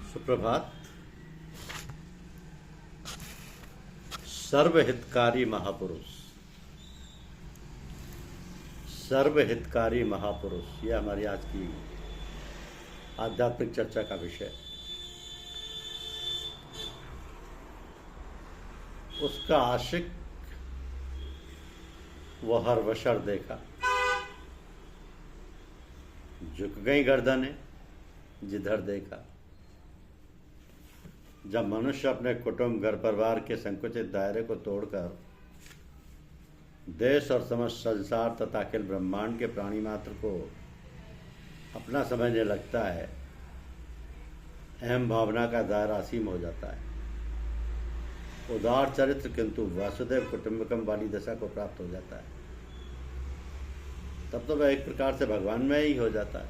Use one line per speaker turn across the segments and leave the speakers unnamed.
सुप्रभात। सर्वहितकारी महापुरुष, सर्वहितकारी महापुरुष, यह हमारी आज की आध्यात्मिक चर्चा का विषय। उसका आशिक वो हर बशर देखा, झुक गई गर्दनें जिधर देखा। जब मनुष्य अपने कुटुंब, घर परिवार के संकुचित दायरे को तोड़कर देश और समस्त संसार तथा अखिल ब्रह्मांड के प्राणी मात्र को अपना समझने लगता है, अहम भावना का दायरा असीम हो जाता है। उदार चरित्र किंतु वासुदेव कुटुंबकम वाली दशा को प्राप्त हो जाता है। तब तो वह एक प्रकार से भगवान में ही हो जाता है।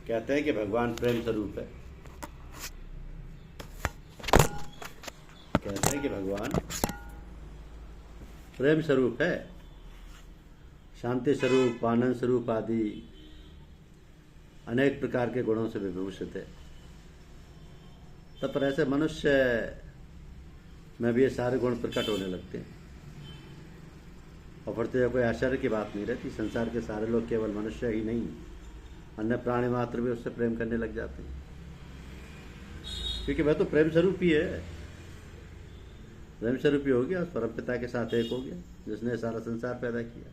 कहते हैं कि भगवान प्रेम स्वरूप है। कहते हैं कि भगवान प्रेम स्वरूप है, शांति स्वरूप, आनंद स्वरूप आदि अनेक प्रकार के गुणों से विभूषित है। तब पर ऐसे मनुष्य में भी ये सारे गुण प्रकट होने लगते हैं और फिर तो कोई आश्चर्य की बात नहीं रहती। संसार के सारे लोग, केवल मनुष्य ही नहीं, अन्य प्राणी मात्र भी उससे प्रेम करने लग जाते हैं, क्योंकि वह तो प्रेम स्वरूप ही है। प्रेम स्वरूप ही हो गया, परम पिता के साथ एक हो गया, जिसने सारा संसार पैदा किया।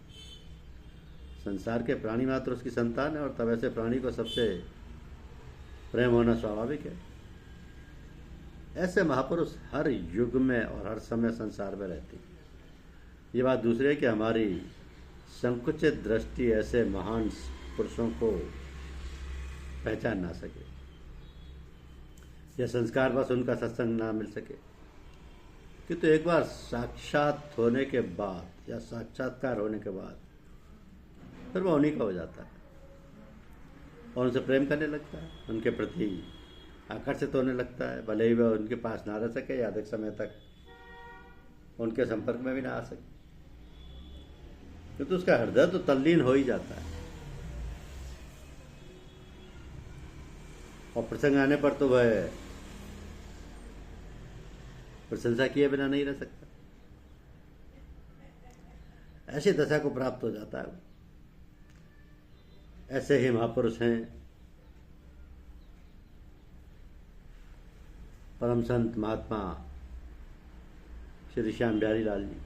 संसार के प्राणी मात्र उसकी संतान है और तब ऐसे प्राणी को सबसे प्रेम होना स्वाभाविक है। ऐसे महापुरुष हर युग में और हर समय संसार में रहते हैं। ये बात दूसरी है कि हमारी संकुचित दृष्टि ऐसे महान पुरुषों को पहचान ना सके, या संस्कार बस उनका सत्संग ना मिल सके। किंतु एक बार साक्षात होने के बाद या साक्षात्कार होने के बाद फिर वह उन्हीं का हो जाता है और उनसे प्रेम करने लगता है, उनके प्रति आकर्षित होने लगता है। भले ही वह उनके पास ना रह सके या अधिक समय तक उनके संपर्क में भी ना आ सके, किंतु उसका हृदय तो तल्लीन हो ही जाता है। और प्रसंग आने पर तो वह प्रशंसा किए बिना नहीं रह सकता। ऐसी दशा को प्राप्त हो जाता है। ऐसे ही महापुरुष हैं परम संत महात्मा श्री श्याम बिहारी लाल जी।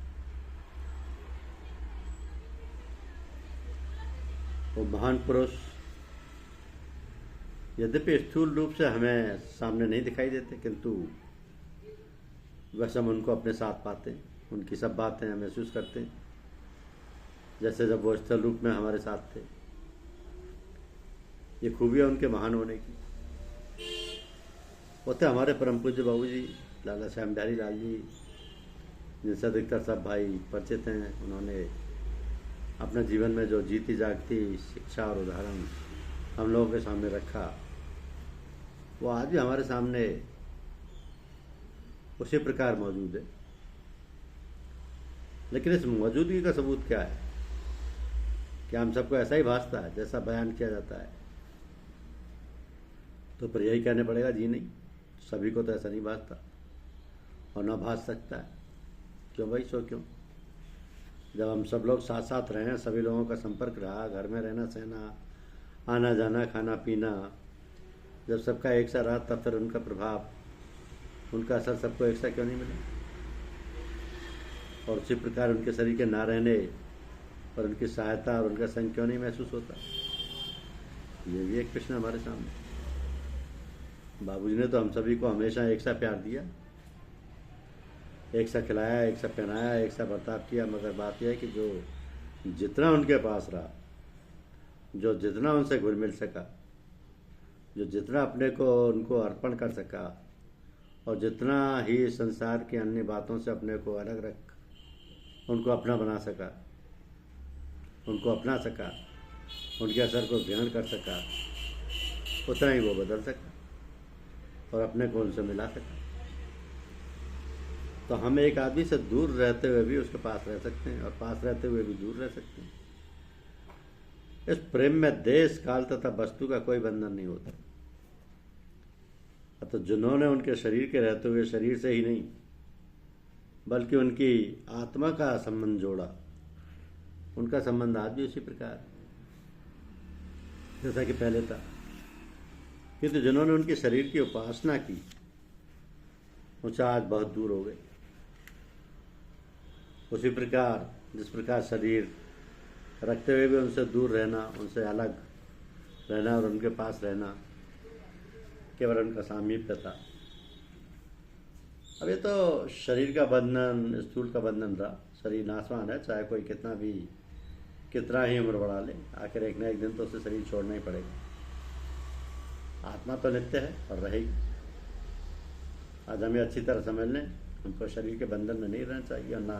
वो महान पुरुष यद्यपि स्थूल रूप से हमें सामने नहीं दिखाई देते, किंतु वैसे हम उनको अपने साथ पाते हैं, उनकी सब बातें हम महसूस करते हैं, जैसे जब वो स्थल रूप में हमारे साथ थे। ये खूबियाँ उनके महान होने की। वो थे हमारे परम पूज्य बाबू जी लाला श्याम बिहारी लाल जी, जिनसे अधिकतर सब भाई परिचित हैं। उन्होंने अपने जीवन में जो जीती जागती शिक्षा और उदाहरण हम लोगों के सामने रखा, वो आज भी हमारे सामने उसी प्रकार मौजूद है। लेकिन इस मौजूदगी का सबूत क्या है? क्या हम सबको ऐसा ही भासता है जैसा बयान किया जाता है? तो पर यही कहने पड़ेगा, जी नहीं, सभी को तो ऐसा नहीं भासता और ना भास सकता है। क्यों भाई? सो क्यों? जब हम सब लोग साथ साथ रहे, सभी लोगों का संपर्क रहा, घर में रहना सहना, आना जाना, खाना पीना, जब सबका एक सा रहा, तब फिर उनका प्रभाव, उनका असर सबको एक सा क्यों नहीं मिला? और उसी प्रकार उनके शरीर के ना रहने पर उनकी सहायता और उनका संग क्यों नहीं महसूस होता? ये भी एक प्रश्न हमारे सामने। बाबूजी ने तो हम सभी को हमेशा एक सा प्यार दिया, एक सा खिलाया, एक सा पहनाया, एक सा बर्ताव किया, मगर बात यह है कि जो जितना उनके पास रहा, जो जितना उनसे घुल मिल सका, जो जितना अपने को उनको अर्पण कर सका और जितना ही संसार की अन्य बातों से अपने को अलग रख उनको अपना बना सका, उनको अपना सका, उनके असर को ग्रहण कर सका, उतना ही वो बदल सका और अपने को उनसे मिला सका। तो हम एक आदमी से दूर रहते हुए भी उसके पास रह सकते हैं और पास रहते हुए भी दूर रह सकते हैं। इस प्रेम में देश, काल तथा वस्तु का कोई बंधन नहीं होता। तो जिन्होंने उनके शरीर के रहते हुए शरीर से ही नहीं बल्कि उनकी आत्मा का संबंध जोड़ा, उनका संबंध आज भी उसी प्रकार जैसा कि पहले था। किंतु जिन्होंने उनके शरीर की उपासना की उनसे आज बहुत दूर हो गए। उसी प्रकार जिस प्रकार शरीर रखते हुए भी उनसे दूर रहना, उनसे अलग रहना और उनके पास रहना केवल उनका सामीप्य था। अब ये तो शरीर का बंधन, स्थूल का बंधन रहा। शरीर नाशवान है, चाहे कोई कितना ही उम्र बढ़ा ले, आखिर एक न एक दिन तो उसे शरीर छोड़ना ही पड़ेगा। आत्मा तो नित्य है और रहेगी। आज हमें अच्छी तरह समझ लें, हमको शरीर के बंधन में नहीं रहना चाहिए और ना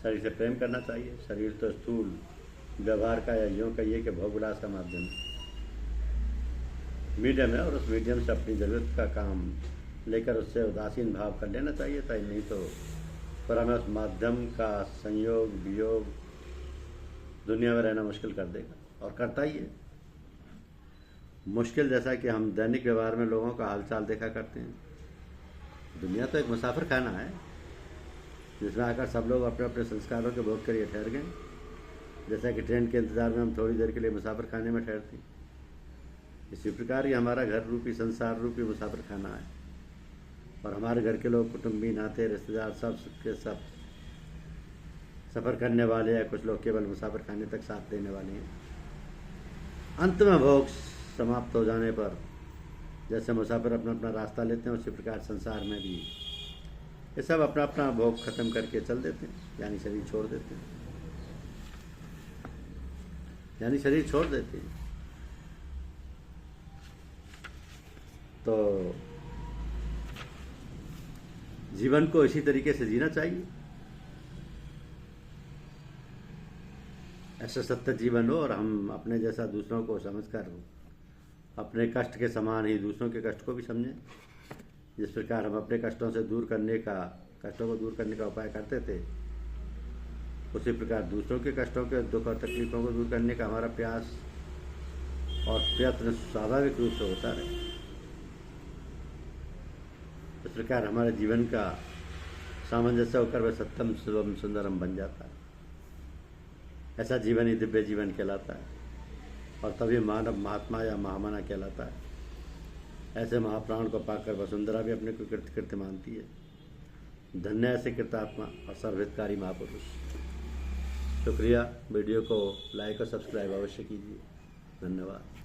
शरीर से प्रेम करना चाहिए। शरीर तो स्थूल व्यवहार का या यूँ कहिए कि भोगविलास का माध्यम है, मीडियम है, और उस मीडियम से अपनी ज़रूरत का काम लेकर उससे उदासीन भाव कर लेना चाहिए था। नहीं तो पर हमें उस माध्यम का संयोग वियोग दुनिया में रहना मुश्किल कर देगा, और करता ही है मुश्किल। जैसा कि हम दैनिक व्यवहार में लोगों का हालचाल देखा करते हैं। दुनिया तो एक मुसाफिर खाना है जिसमें आकर सब लोग अपने अपने संस्कारों के भोग करिए ठहर गए। जैसा कि ट्रेन के इंतजार में हम थोड़ी देर के लिए मुसाफिर खाने में ठहरते हैं, इसी प्रकार ही हमारा घर रूपी संसार रूपी मुसाफिर खाना है। और हमारे घर के लोग कुटुंबी नाते रिश्तेदार सब के सब सफ़र करने वाले हैं। कुछ लोग केवल मुसाफिर खाने तक साथ देने वाले हैं। अंत में भोग समाप्त हो जाने पर जैसे मुसाफिर अपना अपना रास्ता लेते हैं, उसी प्रकार संसार में भी ये सब अपना अपना भोग खत्म करके चल देते हैं, यानी शरीर छोड़ देते हैं, तो जीवन को इसी तरीके से जीना चाहिए। ऐसा सत्य जीवन हो और हम अपने जैसा दूसरों को समझकर अपने कष्ट के समान ही दूसरों के कष्ट को भी समझें। जिस प्रकार हम अपने कष्टों को दूर करने का उपाय करते थे, उसी प्रकार दूसरों के कष्टों के दुख और तकलीफों को दूर करने का हमारा प्रयास और प्रयत्न स्वाभाविक रूप से होता रहे। इस प्रकार हमारे जीवन का सामंजस्य होकर वह सत्यम शिवम सुंदरम बन जाता है। ऐसा जीवन ही दिव्य जीवन कहलाता है, और तभी मानव महात्मा या महामना कहलाता है। ऐसे महाप्राण को पाकर वसुंधरा भी अपने को कृत्य मानती है। धन्य ऐसे कृतात्मा और सर्वहितकारी महापुरुष। शुक्रिया। वीडियो को लाइक और सब्सक्राइब अवश्य कीजिए। धन्यवाद।